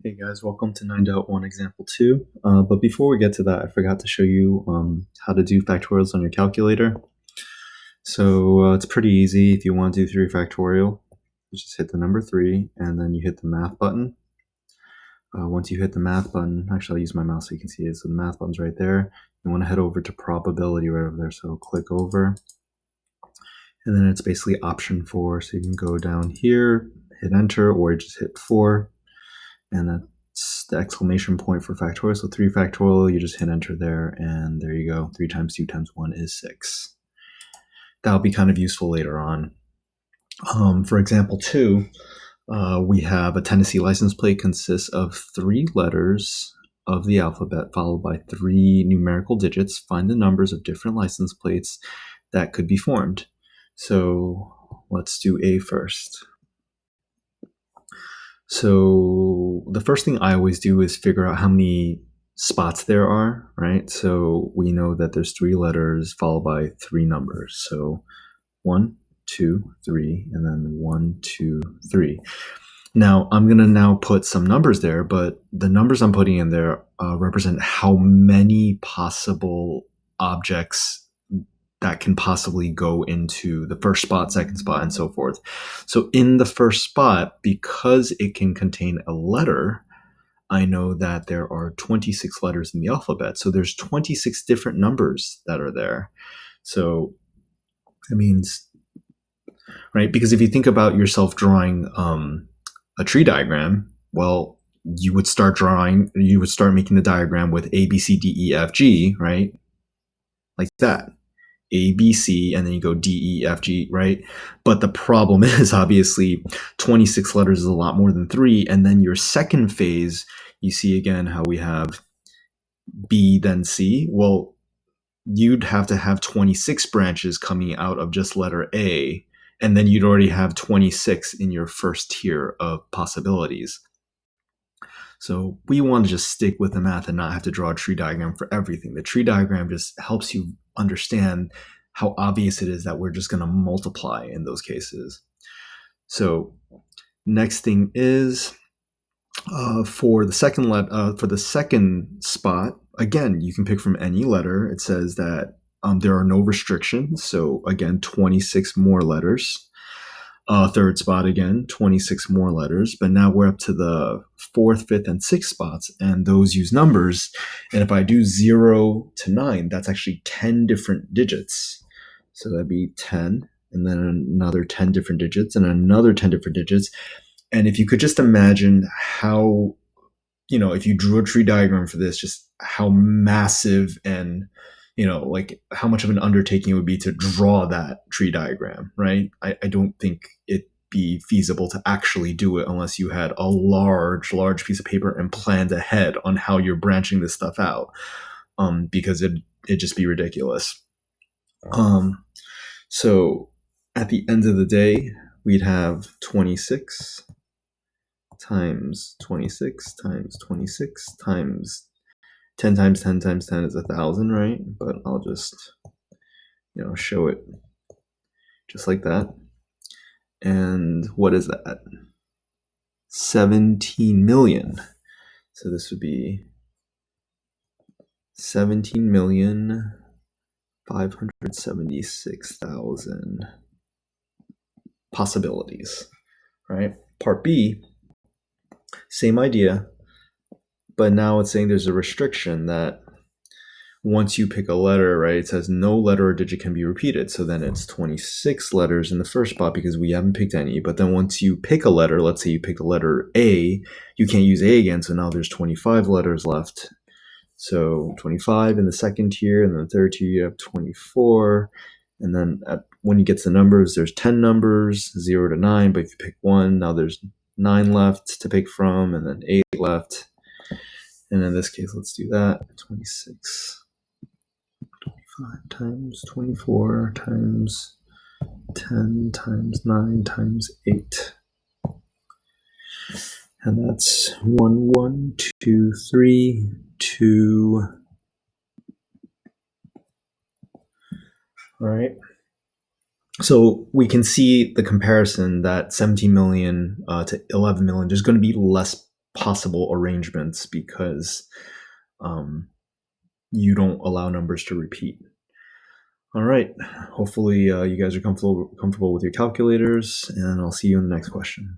Hey guys, welcome to 9.1 example 2. But before we get to that, I forgot to show you how to do factorials on your calculator. So it's pretty easy. If you want to do 3 factorial, you just hit the number 3 and then you hit the math button. Once you hit the math button, actually I'll use my mouse so you can see it. So the math button's right there. You want to head over to probability right over there. So click over. And then it's basically option 4. So you can go down here, hit enter, or just hit 4. And that's the exclamation point for factorial. So 3 factorial, you just hit enter there, and there you go. 3 times 2 times 1 is 6. That'll be kind of useful later on. For example 2, we have a Tennessee license plate consists of 3 letters of the alphabet followed by 3 numerical digits. Find the numbers of different license plates that could be formed. So let's do A first. So the first thing I always do is figure out how many spots there are, right? So we know that there's 3 letters followed by 3 numbers. So 1, 2, 3, and then 1, 2, 3. Now I'm gonna now put some numbers there, but the numbers I'm putting in there represent how many possible objects that can possibly go into the first spot, second spot, and so forth. So in the first spot, because it can contain a letter, I know that there are 26 letters in the alphabet. So there's 26 different numbers that are there. So that means, right? Because if you think about yourself drawing a tree diagram, well, you would start making the diagram with A, B, C, D, E, F, G, right? Like that. A, B, C, and then you go D, E, F, G, right? But the problem is obviously 26 letters is a lot more than 3. And then your second phase, you see again how we have B, then C. Well, you'd have to have 26 branches coming out of just letter A, and then you'd already have 26 in your first tier of possibilities. So we want to just stick with the math and not have to draw a tree diagram for everything. The tree diagram just helps you understand how obvious it is that we're just going to multiply in those cases. So next thing is for the second spot, again, you can pick from any letter. It says that there are no restrictions. So again, 26 more letters. Third spot again, 26 more letters, but now we're up to the 4th, 5th, and 6th spots, and those use numbers. And if I do 0 to 9, that's actually 10 different digits. So that'd be 10, and then another 10 different digits, and another 10 different digits. And if you could just imagine how, if you drew a tree diagram for this, just how massive and like how much of an undertaking it would be to draw that tree diagram, right? I don't think it'd be feasible to actually do it unless you had a large piece of paper and planned ahead on how you're branching this stuff out, because it'd just be ridiculous. So at the end of the day, we'd have 26 times 26 times 26 times 10 times 10 times 10 is 1,000, right? But I'll just, show it just like that. And what is that? 17 million. So this would be 17,576,000 possibilities, right? Part B, same idea, but now it's saying there's a restriction that once you pick a letter, right, it says no letter or digit can be repeated. So then it's 26 letters in the first spot because we haven't picked any. But then once you pick a letter, let's say you pick the letter A, you can't use A again. So now there's 25 letters left. So 25 in the second tier, and then the third tier you have 24. And then when you get to the numbers, there's 10 numbers, 0 to 9. But if you pick 1, now there's 9 left to pick from, and then 8 left. And in this case, let's do that. 26. 25 times 24 times 10 times 9 times 8. And that's 1, 1, 2, 3, 2. All right. So we can see the comparison that 17 million to 11 million, there's going to be less possible arrangements because you don't allow numbers to repeat. All right. Hopefully, you guys are comfortable with your calculators, and I'll see you in the next question.